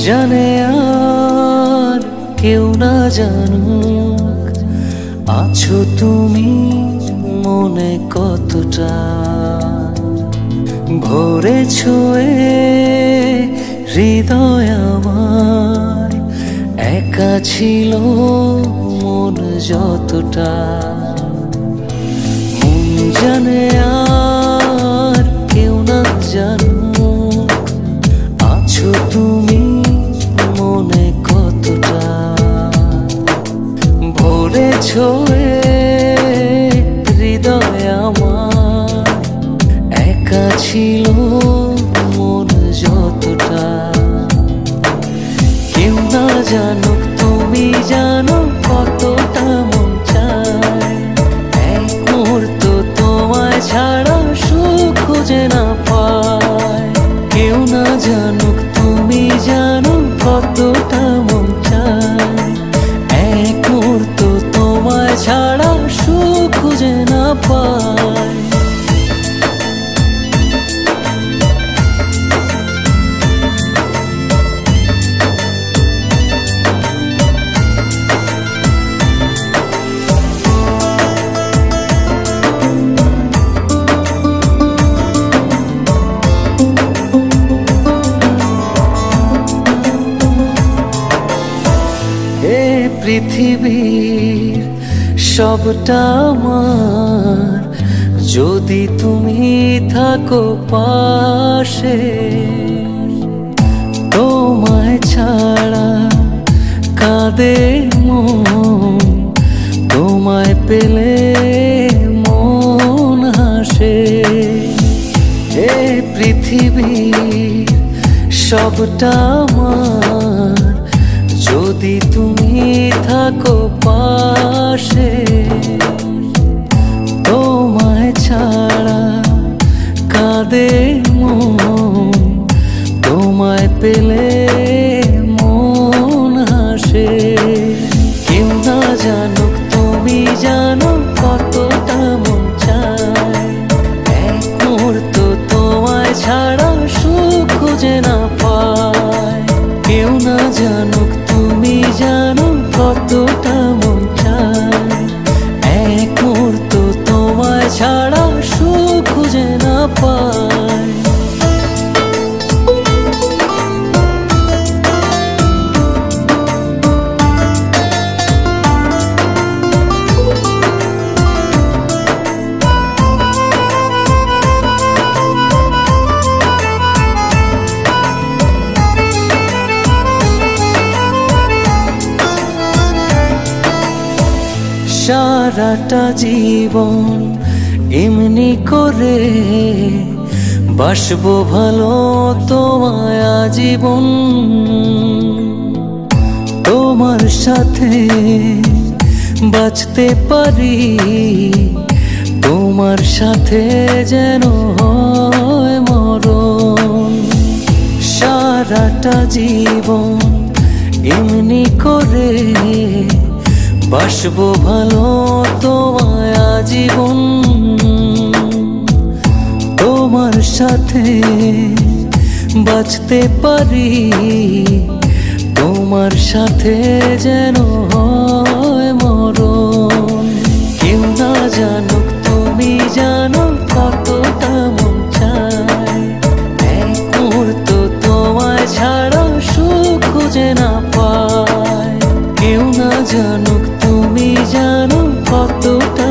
জানে আর কেউ না জানুক, আছো তুমি মনে কতটা। ভরেছো হৃদয় আমার, একা ছিল মন যতটা। মন জানে আর কেউ না জানুক, আছো তুমি মনে কতটা। ভরেছো হৃদয় আমার, একা ছিল মন যতটা। কেউ না জানুক তুমি জানো কতটা মন চায়। এক মুহূর্ত তোমায় ছাড়া সুখ খুঁজে না পায়। কেউ না জানুক তুমি জানো কতটা মন চায়। এক মুহূর্ত তোমায় ছাড়া সুখ খুঁজে না পায়। পৃথিবীর সবটা আমার, যদি তুমি থাকো পাশে। তোমায় ছাড়া কাঁদে মন, তোমায় পেলে মন হাসে। এ পৃথিবীর সবটা আমার, যদি তুমি থাকো পাশে। তোমায় ছাড়া কাঁদে মন, তোমায় পেলে মন হাসে। কেউ না জানুক তুমি জানো কতটা মন চায়। এক মুহূর্ত তোমায় ছাড়া সুখ খুঁজে না পায়। কেউ না জানুক তুমি জানো কতটা মন চায়। এক মুহূর্ত তোমায় ছাড়া সুখ খুঁজে না পায়। সারাটা জীবন এমনি করে বাসবো ভালো তোমায় আজীবন। তোমার সাথে বাঁচতে পারি, তোমার সাথে যেন হয় মরণ। সারাটা জীবন এমনি করে বাসবো ভালো তোমায় আজীবন। তোমার সাথে বাঁচতে পারি, তোমার সাথে যেন হয় মরণ। কেউ না জানুক তুমি জানো কতটা মন চায়। এক মুহূর্ত তোমায় ছাড়া সুখ খুঁজে না পায়। কেউ না জানুক তুমি জানো কতটা